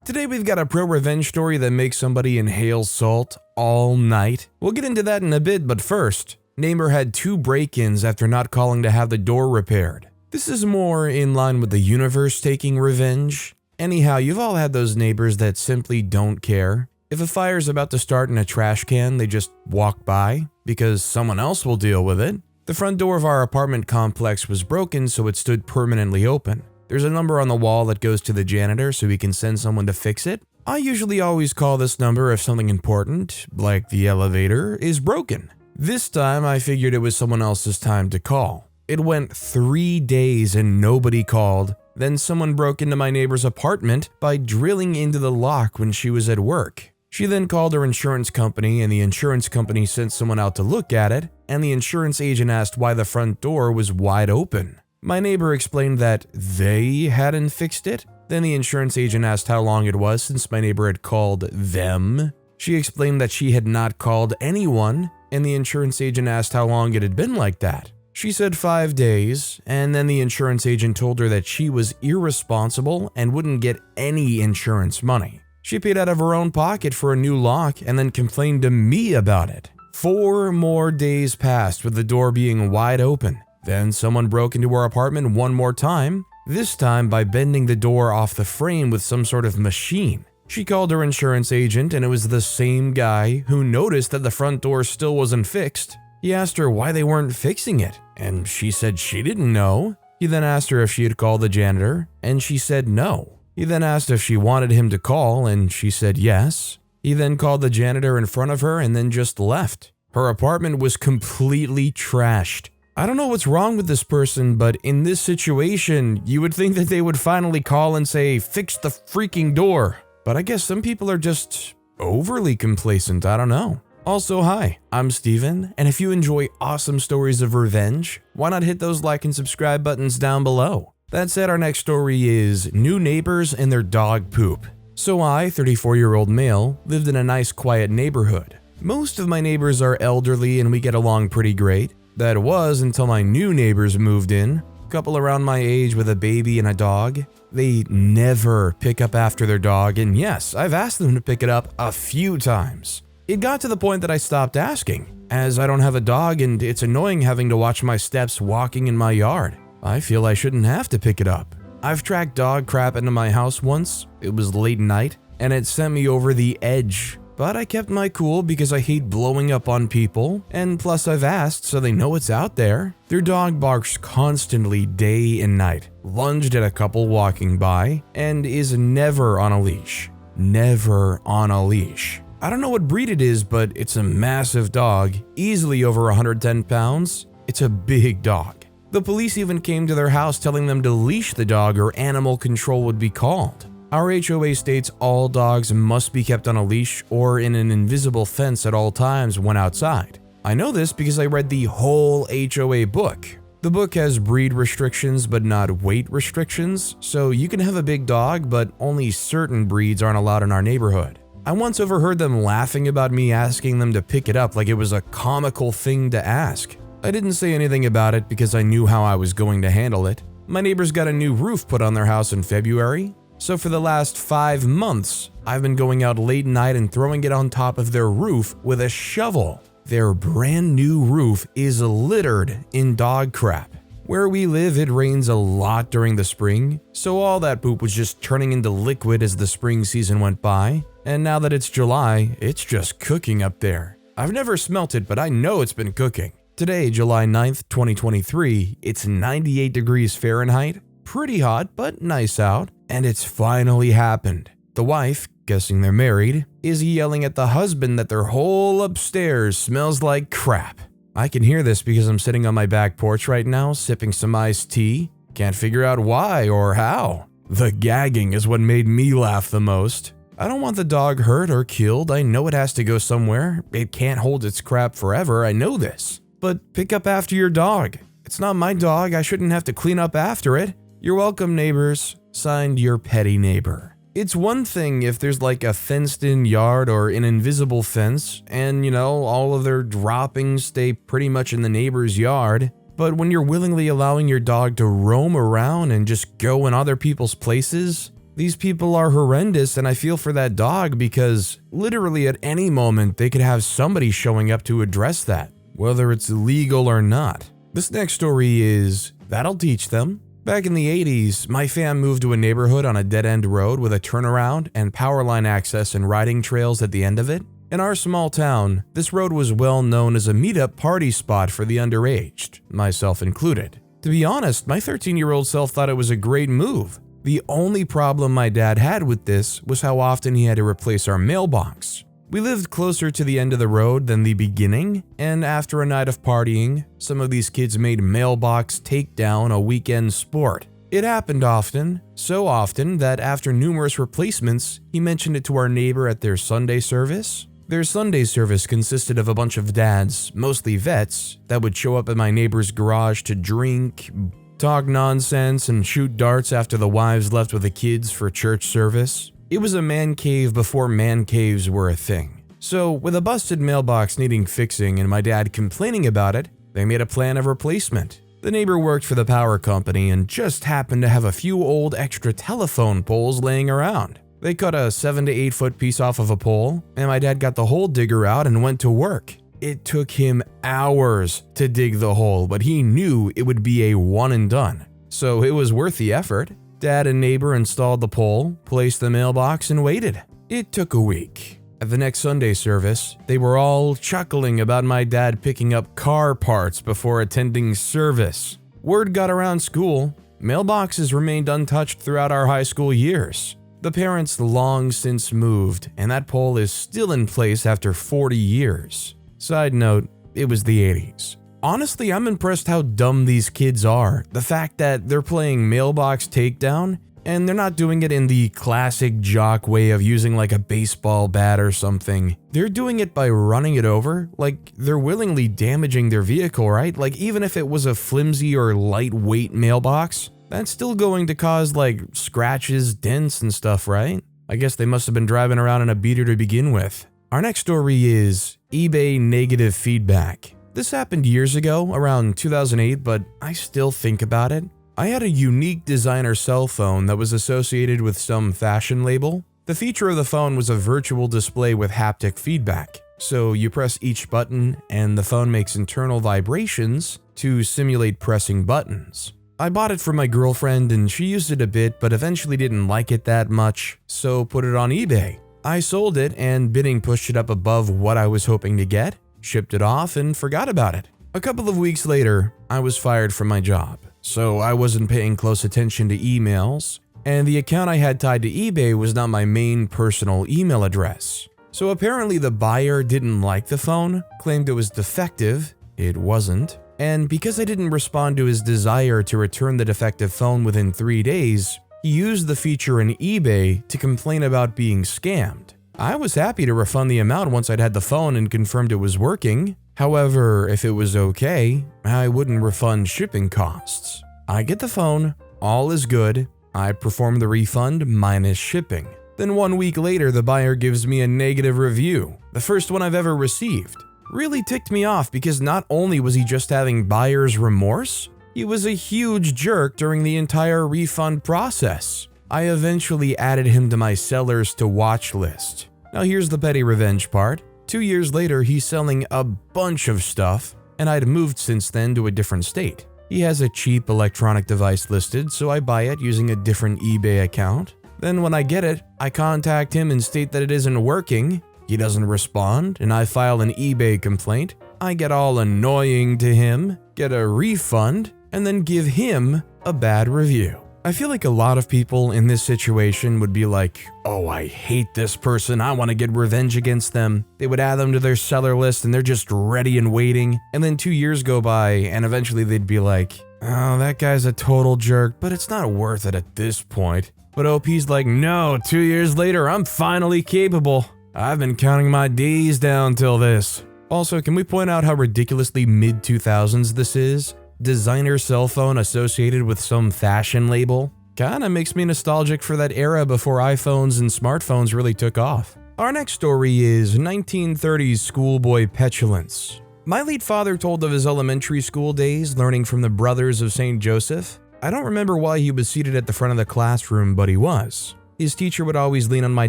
Today we've got a ProRevenge story that makes somebody inhale salt all night. We'll get into that in a bit, but first, neighbor had 2 break-ins after not calling to have the door repaired. This is more in line with the universe taking revenge. Anyhow, you've all had those neighbors that simply don't care. If a fire's about to start in a trash can, they just walk by because someone else will deal with it. The front door of our apartment complex was broken, so it stood permanently open. There's a number on the wall that goes to the janitor so he can send someone to fix it. I usually always call this number if something important, like the elevator, is broken. This time I figured it was someone else's time to call. It went 3 days and nobody called. Then someone broke into my neighbor's apartment by drilling into the lock when she was at work. She then called her insurance company, and the insurance company sent someone out to look at it, and the insurance agent asked why the front door was wide open. My neighbor explained that they hadn't fixed it. Then the insurance agent asked how long it was since my neighbor had called them. She explained that she had not called anyone, and the insurance agent asked how long it had been like that. She said 5 days, and then the insurance agent told her that she was irresponsible and wouldn't get any insurance money. She paid out of her own pocket for a new lock and then complained to me about it. 4 more days passed with the door being wide open. Then someone broke into her apartment one more time, this time by bending the door off the frame with some sort of machine. She called her insurance agent, and it was the same guy who noticed that the front door still wasn't fixed. He asked her why they weren't fixing it, and she said she didn't know. He then asked her if she had called the janitor, and she said no. He then asked if she wanted him to call, and she said yes. He then called the janitor in front of her and then just left. Her apartment was completely trashed. I don't know what's wrong with this person, but in this situation, you would think that they would finally call and say, "Fix the freaking door." But I guess some people are just overly complacent, I don't know. Also, hi, I'm Steven, and if you enjoy awesome stories of revenge, why not hit those like and subscribe buttons down below? That said, our next story is new neighbors and their dog poop. So I, 34-year-old male, lived in a nice quiet neighborhood. Most of my neighbors are elderly and we get along pretty great. That was until my new neighbors moved in, a couple around my age with a baby and a dog. They never pick up after their dog, and yes, I've asked them to pick it up a few times. It got to the point that I stopped asking, as I don't have a dog and it's annoying having to watch my steps walking in my yard. I feel I shouldn't have to pick it up. I've tracked dog crap into my house once. It was late night, and it sent me over the edge. But I kept my cool because I hate blowing up on people, and plus I've asked so they know it's out there. Their dog barks constantly day and night, lunged at a couple walking by, and is never on a leash. Never on a leash. I don't know what breed it is, but it's a massive dog, easily over 110 pounds. It's a big dog. The police even came to their house telling them to leash the dog or animal control would be called. Our HOA states all dogs must be kept on a leash or in an invisible fence at all times when outside. I know this because I read the whole HOA book. The book has breed restrictions but not weight restrictions, so you can have a big dog but only certain breeds aren't allowed in our neighborhood. I once overheard them laughing about me asking them to pick it up like it was a comical thing to ask. I didn't say anything about it because I knew how I was going to handle it. My neighbors got a new roof put on their house in February, so for the last 5 months, I've been going out late night and throwing it on top of their roof with a shovel. Their brand new roof is littered in dog crap. Where we live, it rains a lot during the spring, so all that poop was just turning into liquid as the spring season went by, and now that it's July, it's just cooking up there. I've never smelt it, but I know it's been cooking. Today, July 9th, 2023, it's 98 degrees Fahrenheit, pretty hot but nice out, and it's finally happened. The wife, guessing they're married, is yelling at the husband that their whole upstairs smells like crap. I can hear this because I'm sitting on my back porch right now, sipping some iced tea. Can't figure out why or how. The gagging is what made me laugh the most. I don't want the dog hurt or killed. I know it has to go somewhere. It can't hold its crap forever, I know this. But pick up after your dog. It's not my dog, I shouldn't have to clean up after it. You're welcome, neighbors. Signed, your petty neighbor. It's one thing if there's like a fenced-in yard or an invisible fence, and all of their droppings stay pretty much in the neighbor's yard. But when you're willingly allowing your dog to roam around and just go in other people's places, These people are horrendous, and I feel for that dog because literally at any moment they could have somebody showing up to address that, whether it's illegal or not. This next story is that'll teach them. Back in the 80s, my fam moved to a neighborhood on a dead-end road with a turnaround and power line access and riding trails at the end of it. In our small town, this road was well known as a meetup party spot for the underaged, myself included. To be honest, my 13-year-old self thought it was a great move. The only problem my dad had with this was how often he had to replace our mailbox. We lived closer to the end of the road than the beginning, and after a night of partying, some of these kids made mailbox takedown a weekend sport. It happened often, so often that after numerous replacements, he mentioned it to our neighbor at their Sunday service. Their Sunday service consisted of a bunch of dads, mostly vets, that would show up at my neighbor's garage to drink, talk nonsense, and shoot darts after the wives left with the kids for church service. It was a man cave before man caves were a thing. So, with a busted mailbox needing fixing and my dad complaining about it, they made a plan of replacement. The neighbor worked for the power company and just happened to have a few old extra telephone poles laying around. They cut a 7 to 8 foot piece off of a pole, and my dad got the hole digger out and went to work. It took him hours to dig the hole, but he knew it would be a one and done. So it was worth the effort. Dad and neighbor installed the pole, placed the mailbox, and waited. It took a week. At the next Sunday service, they were all chuckling about my dad picking up car parts before attending service. Word got around school. Mailboxes remained untouched throughout our high school years. The parents long since moved, and that pole is still in place after 40 years. Side note, it was the 80s. Honestly, I'm impressed how dumb these kids are. The fact that they're playing mailbox takedown, and they're not doing it in the classic jock way of using like a baseball bat or something. They're doing it by running it over, like they're willingly damaging their vehicle, right? Like even if it was a flimsy or lightweight mailbox, that's still going to cause like scratches, dents, and stuff, right? I guess they must have been driving around in a beater to begin with. Our next story is eBay negative feedback. This happened years ago, around 2008, but I still think about it. I had a unique designer cell phone that was associated with some fashion label. The feature of the phone was a virtual display with haptic feedback. So you press each button and the phone makes internal vibrations to simulate pressing buttons. I bought it for my girlfriend and she used it a bit but eventually didn't like it that much, so put it on eBay. I sold it and bidding pushed it up above what I was hoping to get, shipped it off, and forgot about it. A couple of weeks later, I was fired from my job, so I wasn't paying close attention to emails, and the account I had tied to eBay was not my main personal email address. So apparently the buyer didn't like the phone, claimed it was defective, it wasn't, and because I didn't respond to his desire to return the defective phone within 3 days, he used the feature in eBay to complain about being scammed. I was happy to refund the amount once I'd had the phone and confirmed it was working. However, if it was okay, I wouldn't refund shipping costs. I get the phone, all is good, I perform the refund minus shipping. Then 1 week later, the buyer gives me a negative review, the first one I've ever received. Really ticked me off because not only was he just having buyer's remorse, he was a huge jerk during the entire refund process. I eventually added him to my sellers to watch list. Now here's the petty revenge part. 2 years later, he's selling a bunch of stuff, and I'd moved since then to a different state. He has a cheap electronic device listed, so I buy it using a different eBay account. Then when I get it, I contact him and state that it isn't working. He doesn't respond, and I file an eBay complaint. I get all annoying to him, get a refund, and then give him a bad review. I feel like a lot of people in this situation would be like, oh, I hate this person, I want to get revenge against them. They would add them to their seller list and they're just ready and waiting. And then 2 years go by and eventually they'd be like, oh, that guy's a total jerk, but it's not worth it at this point. But OP's like, no, 2 years later, I'm finally capable. I've been counting my days down till this. Also, can we point out how ridiculously mid-2000s this is? Designer cell phone associated with some fashion label? Kinda makes me nostalgic for that era before iPhones and smartphones really took off. Our next story is 1930s schoolboy petulance. My late father told of his elementary school days learning from the Brothers of St. Joseph. I don't remember why he was seated at the front of the classroom, but he was. His teacher would always lean on my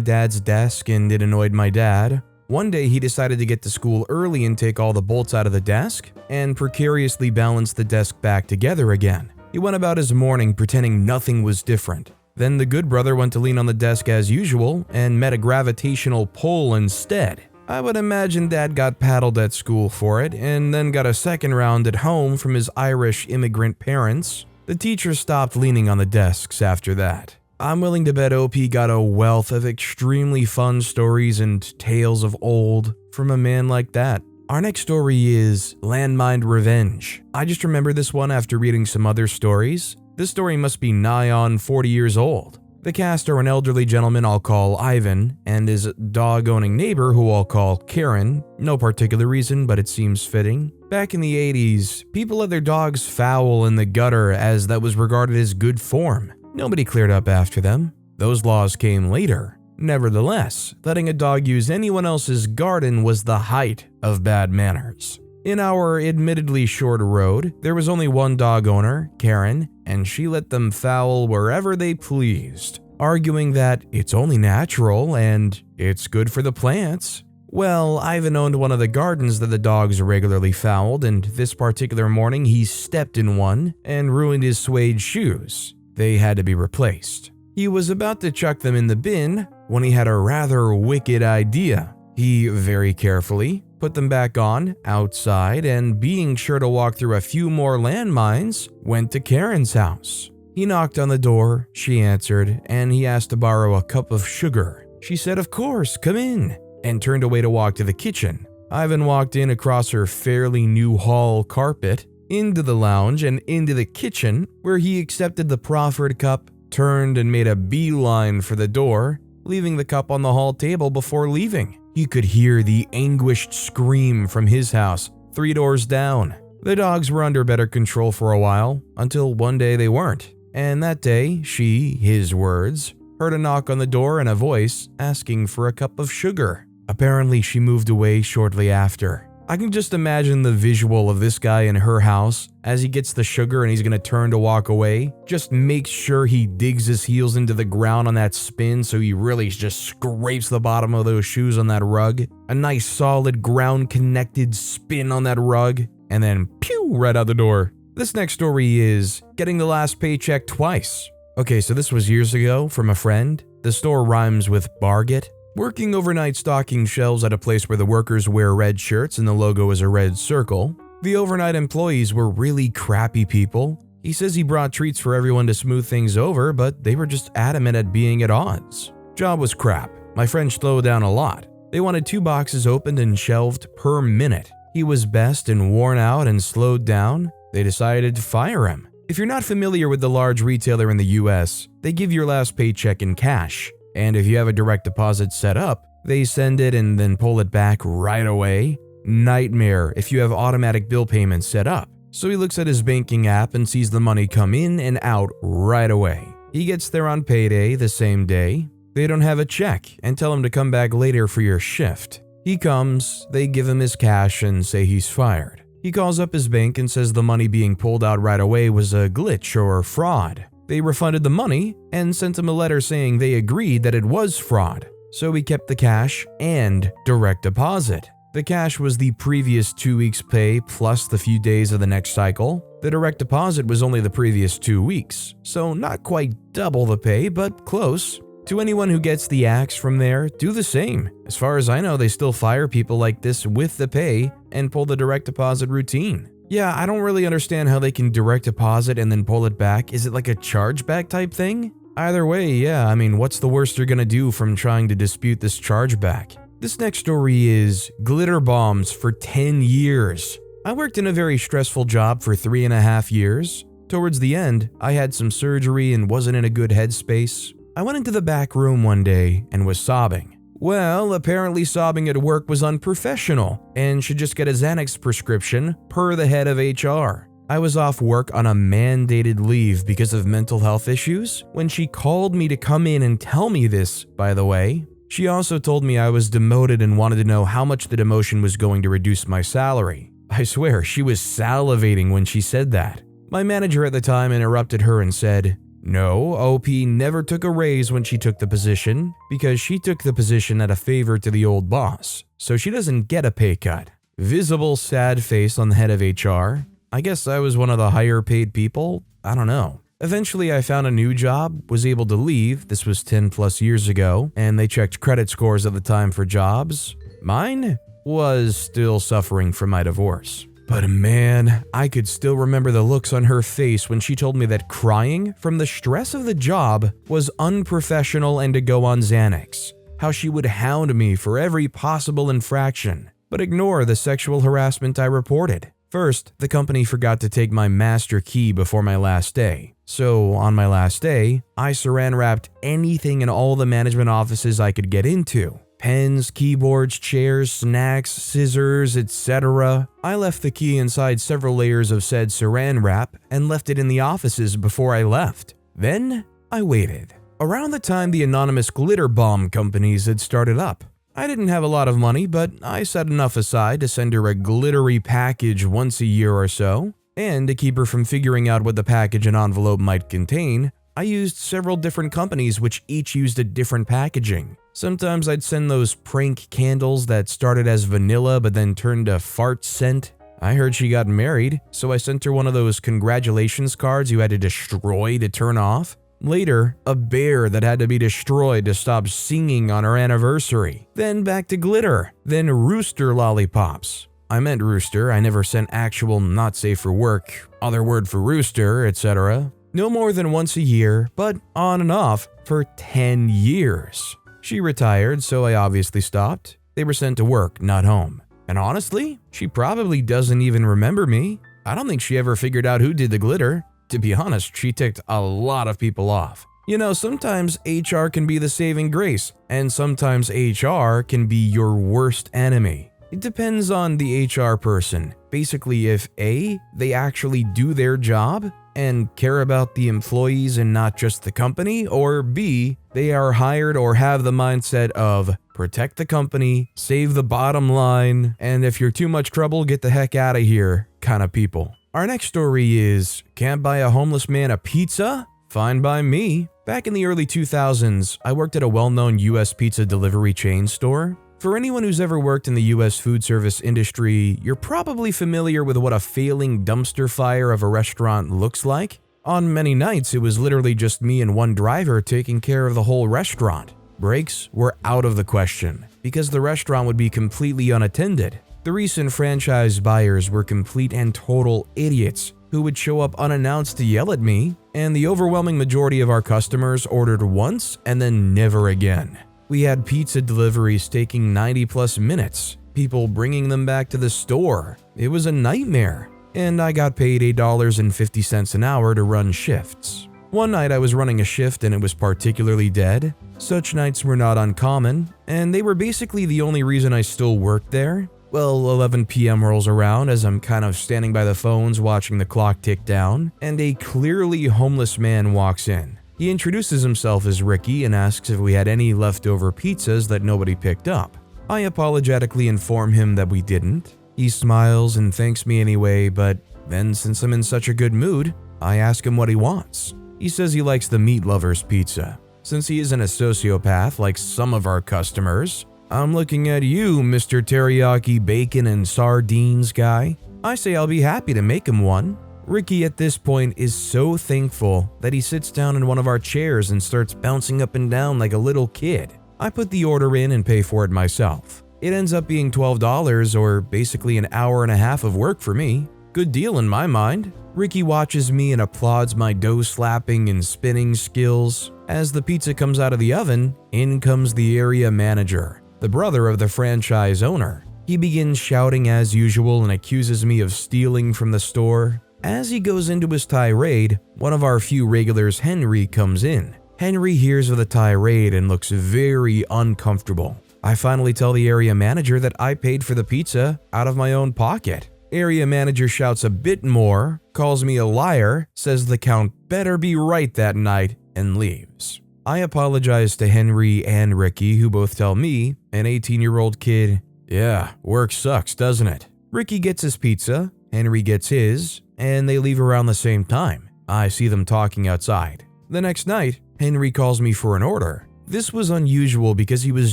dad's desk and it annoyed my dad. One day he decided to get to school early and take all the bolts out of the desk and precariously balance the desk back together again. He went about his morning pretending nothing was different. Then the good brother went to lean on the desk as usual and met a gravitational pull instead. I would imagine Dad got paddled at school for it and then got a second round at home from his Irish immigrant parents. The teacher stopped leaning on the desks after that. I'm willing to bet OP got a wealth of extremely fun stories and tales of old from a man like that. Our next story is Landmine Revenge. I just remember this one after reading some other stories. This story must be nigh on 40 years old. The cast are an elderly gentleman I'll call Ivan and his dog-owning neighbor who I'll call Karen. No particular reason, but it seems fitting. Back in the 80s, people let their dogs foul in the gutter as that was regarded as good form. Nobody cleared up after them. Those laws came later. Nevertheless, letting a dog use anyone else's garden was the height of bad manners. In our admittedly short road, there was only one dog owner, Karen, and she let them foul wherever they pleased, arguing that it's only natural and it's good for the plants. Well, Ivan owned one of the gardens that the dogs regularly fouled, and this particular morning he stepped in one and ruined his suede shoes. They had to be replaced. He was about to chuck them in the bin when he had a rather wicked idea. He very carefully put them back on outside and, being sure to walk through a few more landmines, went to Karen's house. He knocked on the door, she answered, and he asked to borrow a cup of sugar. She said, "Of course, come in," and turned away to walk to the kitchen. Ivan walked in across her fairly new hall carpet, into the lounge and into the kitchen, where he accepted the proffered cup, turned and made a beeline for the door, leaving the cup on the hall table before leaving. You could hear the anguished scream from his house 3 doors down. The dogs were under better control for a while, until one day they weren't. And that day, she, his words, heard a knock on the door and a voice asking for a cup of sugar. Apparently, she moved away shortly after. I can just imagine the visual of this guy in her house as he gets the sugar and he's gonna turn to walk away. Just makes sure he digs his heels into the ground on that spin so he really just scrapes the bottom of those shoes on that rug. A nice solid ground connected spin on that rug and then pew right out the door. This next story is getting the last paycheck twice. Okay, so this was years ago from a friend. The store rhymes with barget. Working overnight stocking shelves at a place where the workers wear red shirts and the logo is a red circle. The overnight employees were really crappy people. He says he brought treats for everyone to smooth things over, but they were just adamant at being at odds. Job was crap. My friend slowed down a lot. They wanted 2 boxes opened and shelved per minute. He was best and worn out and slowed down. They decided to fire him. If you're not familiar with the large retailer in the US, they give your last paycheck in cash. And if you have a direct deposit set up, they send it and then pull it back right away. Nightmare if you have automatic bill payments set up. So he looks at his banking app and sees the money come in and out right away. He gets there on payday the same day. They don't have a check and tell him to come back later for your shift. He comes, they give him his cash and say he's fired. He calls up his bank and says the money being pulled out right away was a glitch or fraud. They refunded the money and sent him a letter saying they agreed that it was fraud. So he kept the cash and direct deposit. The cash was the previous 2 weeks' pay plus the few days of the next cycle. The direct deposit was only the previous 2 weeks, so not quite double the pay, but close. To anyone who gets the axe from there, do the same. As far as I know, they still fire people like this with the pay and pull the direct deposit routine. Yeah, I don't really understand how they can direct deposit and then pull it back. Is it like a chargeback type thing? Either way, yeah, I mean, what's the worst you're gonna do from trying to dispute this chargeback? This next story is glitter bombs for 10 years. I worked in a very stressful job for 3.5 years. Towards the end, I had some surgery and wasn't in a good headspace. I went into the back room one day and was sobbing. Well, apparently sobbing at work was unprofessional and should just get a Xanax prescription per the head of HR. I was off work on a mandated leave because of mental health issues when she called me to come in and tell me this, by the way. She also told me I was demoted and wanted to know how much the demotion was going to reduce my salary. I swear, she was salivating when she said that. My manager at the time interrupted her and said, No, OP never took a raise when she took the position because she took the position at a favor to the old boss, so she doesn't get a pay cut. Visible sad face on the head of HR. I guess I was one of the higher paid people? I don't know. Eventually I found a new job, was able to leave, this was 10 plus years ago, and they checked credit scores at the time for jobs. Mine was still suffering from my divorce. But man, I could still remember the looks on her face when she told me that crying from the stress of the job was unprofessional and to go on Xanax. How she would hound me for every possible infraction, but ignore the sexual harassment I reported. First, the company forgot to take my master key before my last day. So on my last day, I saran wrapped anything in all the management offices I could get into. Pens, keyboards, chairs, snacks, scissors, etc. I left the key inside several layers of said saran wrap and left it in the offices before I left. Then I waited. Around the time the anonymous glitter bomb companies had started up. I didn't have a lot of money, but I set enough aside to send her a glittery package once a year or so. And to keep her from figuring out what the package and envelope might contain, I used several different companies which each used a different packaging. Sometimes I'd send those prank candles that started as vanilla but then turned to fart scent. I heard she got married, so I sent her one of those congratulations cards you had to destroy to turn off. Later, a bear that had to be destroyed to stop singing on her anniversary. Then back to glitter. Then rooster lollipops. I meant rooster, I never sent actual not safe for work, other word for rooster, etc. No more than once a year, but on and off for 10 years. She retired, so I obviously stopped. They were sent to work, not home. And honestly, she probably doesn't even remember me. I don't think she ever figured out who did the glitter. To be honest, she ticked a lot of people off. You know, sometimes HR can be the saving grace, and sometimes HR can be your worst enemy. It depends on the HR person. Basically, if A, they actually do their job and care about the employees and not just the company, or B, they are hired or have the mindset of protect the company, save the bottom line, and if you're too much trouble, get the heck out of here kind of people. Our next story is, can't buy a homeless man a pizza? Fine by me. Back in the early 2000s, I worked at a well-known US pizza delivery chain store. For anyone who's ever worked in the US food service industry, you're probably familiar with what a failing dumpster fire of a restaurant looks like. On many nights, it was literally just me and one driver taking care of the whole restaurant. Breaks were out of the question, because the restaurant would be completely unattended. The recent franchise buyers were complete and total idiots who would show up unannounced to yell at me, and the overwhelming majority of our customers ordered once and then never again. We had pizza deliveries taking 90 plus minutes, people bringing them back to the store. It was a nightmare, and I got paid $8.50 an hour to run shifts. One night I was running a shift and it was particularly dead. Such nights were not uncommon, and they were basically the only reason I still worked there. Well, 11 p.m. rolls around as I'm kind of standing by the phones watching the clock tick down, and a clearly homeless man walks in. He introduces himself as Ricky and asks if we had any leftover pizzas that nobody picked up. I apologetically inform him that we didn't. He smiles and thanks me anyway, but then since I'm in such a good mood, I ask him what he wants. He says he likes the Meat Lover's pizza. Since he isn't a sociopath like some of our customers, I'm looking at you, Mr. Teriyaki Bacon and Sardines guy. I say I'll be happy to make him one. Ricky at this point is so thankful that he sits down in one of our chairs and starts bouncing up and down like a little kid. I put the order in and pay for it myself. It ends up being $12 or basically an hour and a half of work for me. Good deal in my mind. Ricky watches me and applauds my dough slapping and spinning skills. As the pizza comes out of the oven, in comes the area manager, the brother of the franchise owner. He begins shouting as usual and accuses me of stealing from the store. As he goes into his tirade, one of our few regulars, Henry, comes in. Henry hears of the tirade and looks very uncomfortable. I finally tell the area manager that I paid for the pizza out of my own pocket. Area manager shouts a bit more, calls me a liar, says the count better be right that night, and leaves. I apologize to Henry and Ricky, who both tell me, an 18-year-old kid, yeah, work sucks, doesn't it? Ricky gets his pizza, Henry gets his, and they leave around the same time. I see them talking outside. The next night, Henry calls me for an order. This was unusual because he was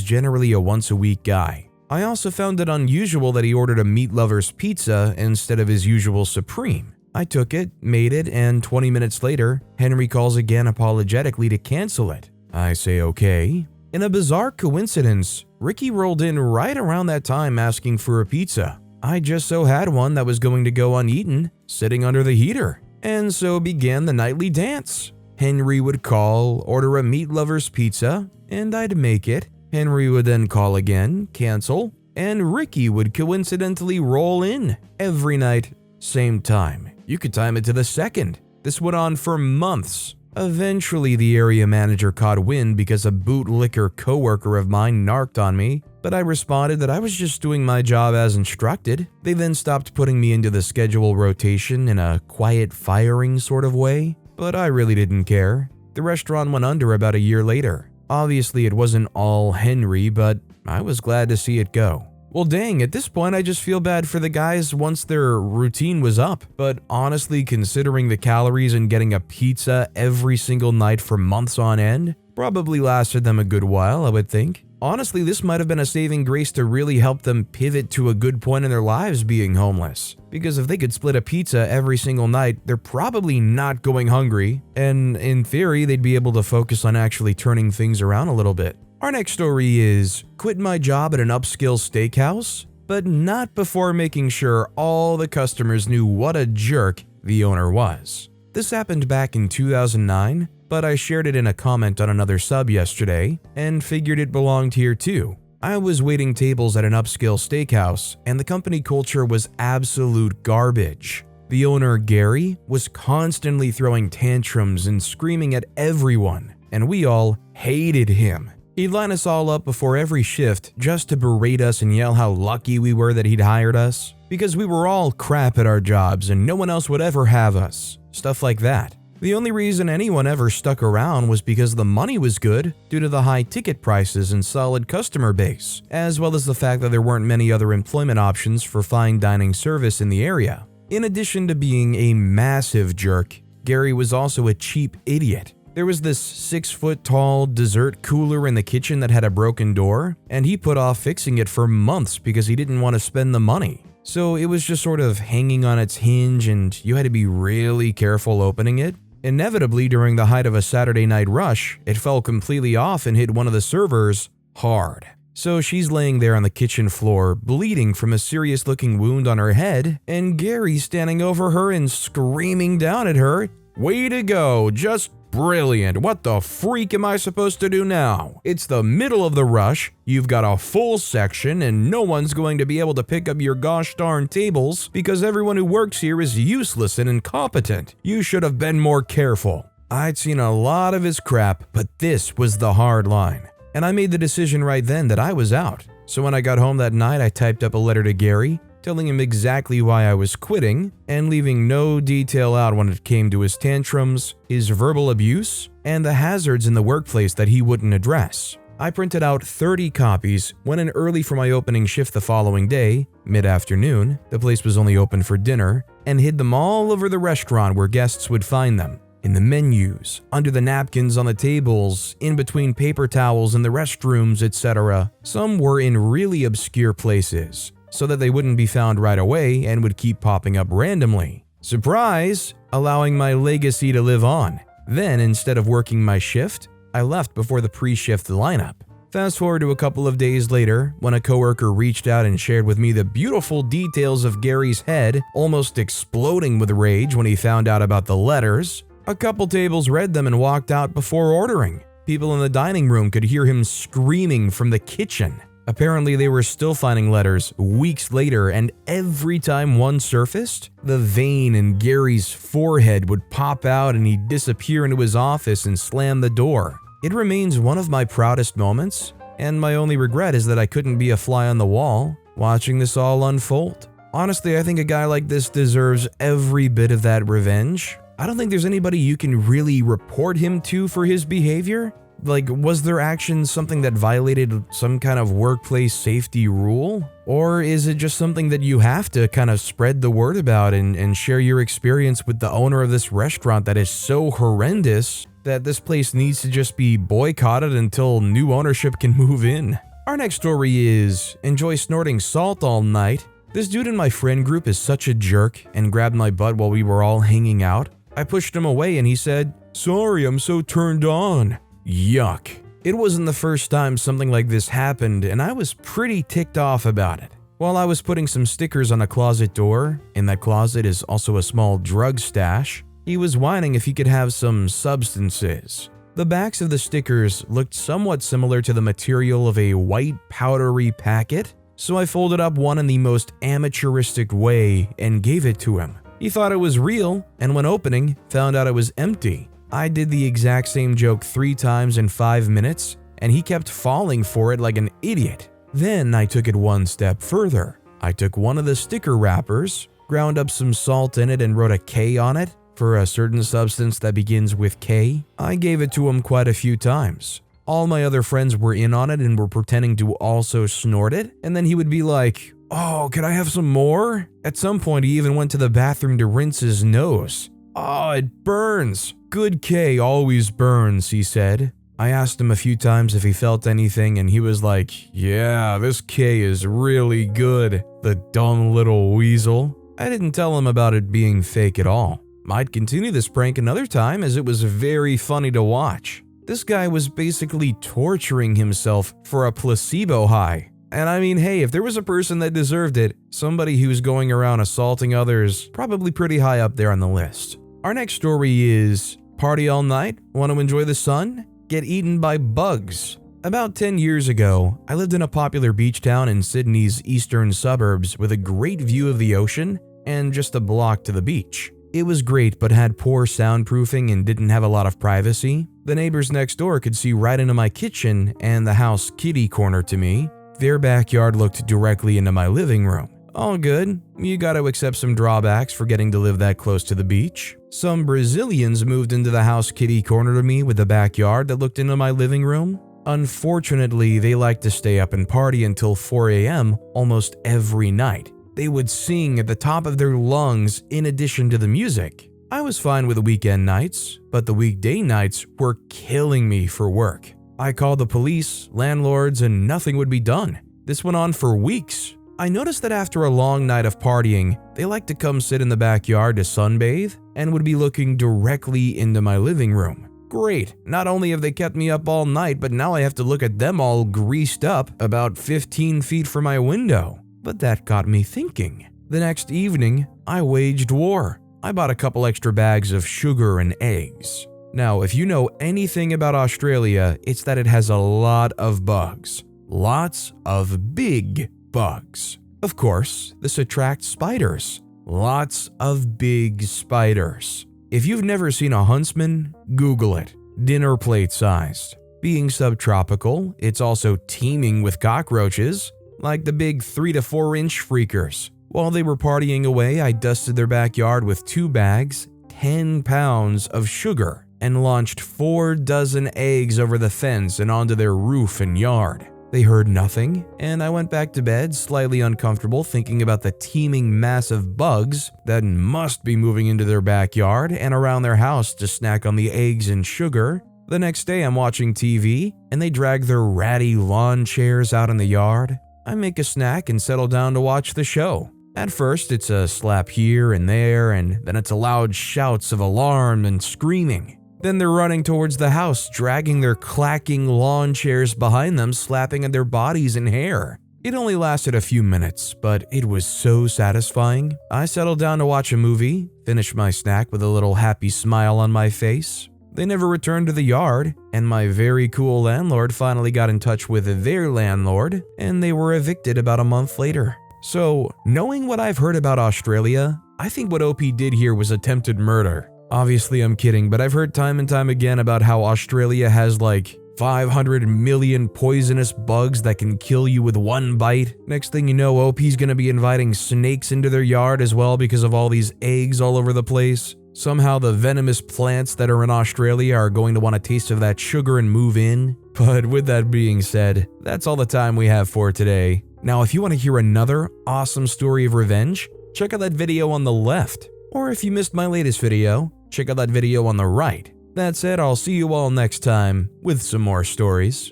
generally a once-a-week guy. I also found it unusual that he ordered a meat lover's pizza instead of his usual Supreme. I took it, made it, and 20 minutes later, Henry calls again apologetically to cancel it. I say okay. In a bizarre coincidence, Ricky rolled in right around that time asking for a pizza. I just so had one that was going to go uneaten, sitting under the heater. And so began the nightly dance. Henry would call, order a meat lover's pizza, and I'd make it. Henry would then call again, cancel, and Ricky would coincidentally roll in every night, same time. You could time it to the second. This went on for months. Eventually, the area manager caught wind because a bootlicker coworker of mine narked on me, but I responded that I was just doing my job as instructed. They then stopped putting me into the schedule rotation in a quiet firing sort of way, but I really didn't care. The restaurant went under about a year later. Obviously, it wasn't all Henry, but I was glad to see it go. Well, dang, at this point, I just feel bad for the guys once their routine was up. But honestly, considering the calories and getting a pizza every single night for months on end, probably lasted them a good while, I would think. Honestly, this might have been a saving grace to really help them pivot to a good point in their lives being homeless. Because if they could split a pizza every single night, they're probably not going hungry, and in theory, they'd be able to focus on actually turning things around a little bit. Our next story is, quit my job at an upscale steakhouse, but not before making sure all the customers knew what a jerk the owner was. This happened back in 2009, but I shared it in a comment on another sub yesterday and figured it belonged here too. I was waiting tables at an upscale steakhouse and the company culture was absolute garbage. The owner, Gary, was constantly throwing tantrums and screaming at everyone, and we all hated him. He'd line us all up before every shift just to berate us and yell how lucky we were that he'd hired us, because we were all crap at our jobs and no one else would ever have us. Stuff like that. The only reason anyone ever stuck around was because the money was good due to the high ticket prices and solid customer base, as well as the fact that there weren't many other employment options for fine dining service in the area. In addition to being a massive jerk, Gary was also a cheap idiot. There was this 6-foot-tall dessert cooler in the kitchen that had a broken door, and he put off fixing it for months because he didn't want to spend the money. So it was just sort of hanging on its hinge and you had to be really careful opening it. Inevitably, during the height of a Saturday night rush, it fell completely off and hit one of the servers hard. So she's laying there on the kitchen floor, bleeding from a serious-looking wound on her head, and Gary's standing over her and screaming down at her, "Way to go, just brilliant. What the freak am I supposed to do now? It's the middle of the rush, you've got a full section, and no one's going to be able to pick up your gosh darn tables because everyone who works here is useless and incompetent. You should have been more careful." I'd seen a lot of his crap, but this was the hard line. And I made the decision right then that I was out. So when I got home that night, I typed up a letter to Gary, telling him exactly why I was quitting, and leaving no detail out when it came to his tantrums, his verbal abuse, and the hazards in the workplace that he wouldn't address. I printed out 30 copies, went in early for my opening shift the following day, mid-afternoon, the place was only open for dinner, and hid them all over the restaurant where guests would find them. In the menus, under the napkins on the tables, in between paper towels in the restrooms, etc. Some were in really obscure places, so that they wouldn't be found right away and would keep popping up randomly. Surprise! Allowing my legacy to live on. Then, instead of working my shift, I left before the pre-shift lineup. Fast forward to a couple of days later, when a coworker reached out and shared with me the beautiful details of Gary's head almost exploding with rage when he found out about the letters. A couple tables read them and walked out before ordering. People in the dining room could hear him screaming from the kitchen. Apparently, they were still finding letters weeks later, and every time one surfaced, the vein in Gary's forehead would pop out and he'd disappear into his office and slam the door. It remains one of my proudest moments, and my only regret is that I couldn't be a fly on the wall watching this all unfold. Honestly, I think a guy like this deserves every bit of that revenge. I don't think there's anybody you can really report him to for his behavior. Like, was their actions something that violated some kind of workplace safety rule? Or is it just something that you have to kind of spread the word about and share your experience with the owner of this restaurant that is so horrendous that this place needs to just be boycotted until new ownership can move in. Our next story is enjoy snorting salt all night. This dude in my friend group is such a jerk and grabbed my butt while we were all hanging out. I pushed him away and he said, "Sorry, I'm so turned on." Yuck. It wasn't the first time something like this happened and I was pretty ticked off about it. While I was putting some stickers on a closet door, in that closet is also a small drug stash, he was whining if he could have some substances. The backs of the stickers looked somewhat similar to the material of a white powdery packet, so I folded up one in the most amateuristic way and gave it to him. He thought it was real, and when opening, found out it was empty. I did the exact same joke 3 times in 5 minutes, and he kept falling for it like an idiot. Then I took it one step further. I took one of the sticker wrappers, ground up some salt in it and wrote a K on it, for a certain substance that begins with K. I gave it to him quite a few times. All my other friends were in on it and were pretending to also snort it, and then he would be like, "Oh, can I have some more?" At some point, he even went to the bathroom to rinse his nose. "Oh, it burns." "Good K always burns," he said. I asked him a few times if he felt anything, and he was like, "Yeah, this K is really good." The dumb little weasel. I didn't tell him about it being fake at all. Might continue this prank another time as it was very funny to watch. This guy was basically torturing himself for a placebo high. And I mean, hey, if there was a person that deserved it, somebody who's going around assaulting others, probably pretty high up there on the list. Our next story is party all night, want to enjoy the sun, get eaten by bugs. About 10 years ago, I lived in a popular beach town in Sydney's eastern suburbs with a great view of the ocean and just a block to the beach. It was great but had poor soundproofing and didn't have a lot of privacy. The neighbors next door could see right into my kitchen and the house kitty corner to me. Their backyard looked directly into my living room. All good, you gotta accept some drawbacks for getting to live that close to the beach. Some Brazilians moved into the house kitty corner to me with a backyard that looked into my living room. Unfortunately, they liked to stay up and party until 4 a.m. almost every night. They would sing at the top of their lungs in addition to the music. I was fine with the weekend nights, but the weekday nights were killing me for work. I called the police, landlords, and nothing would be done. This went on for weeks. I noticed that after a long night of partying, they liked to come sit in the backyard to sunbathe and would be looking directly into my living room. Great, not only have they kept me up all night, but now I have to look at them all greased up about 15 feet from my window. But that got me thinking. The next evening, I waged war. I bought a couple extra bags of sugar and eggs. Now, if you know anything about Australia, it's that it has a lot of bugs. Lots of big bugs. Of course, this attracts spiders. Lots of big spiders. If you've never seen a huntsman, Google it. Dinner plate sized. Being subtropical, it's also teeming with cockroaches, like the big 3 to 4 inch freakers. While they were partying away, I dusted their backyard with 2 bags, 10 pounds of sugar, and launched 4 dozen eggs over the fence and onto their roof and yard. They heard nothing, and I went back to bed slightly uncomfortable thinking about the teeming mass of bugs that must be moving into their backyard and around their house to snack on the eggs and sugar. The next day I'm watching TV, and they drag their ratty lawn chairs out in the yard. I make a snack and settle down to watch the show. At first, it's a slap here and there, and then it's a loud shouts of alarm and screaming. Then they're running towards the house, dragging their clacking lawn chairs behind them, slapping at their bodies and hair. It only lasted a few minutes, but it was so satisfying. I settled down to watch a movie, finished my snack with a little happy smile on my face. They never returned to the yard, and my very cool landlord finally got in touch with their landlord, and they were evicted about a month later. So, knowing what I've heard about Australia, I think what OP did here was attempted murder. Obviously, I'm kidding, but I've heard time and time again about how Australia has like 500 million poisonous bugs that can kill you with one bite. Next thing you know, OP's gonna be inviting snakes into their yard as well because of all these eggs all over the place. Somehow the venomous plants that are in Australia are going to want a taste of that sugar and move in. But with that being said, that's all the time we have for today. Now, if you want to hear another awesome story of revenge, check out that video on the left. Or if you missed my latest video, check out that video on the right. That's it, I'll see you all next time with some more stories.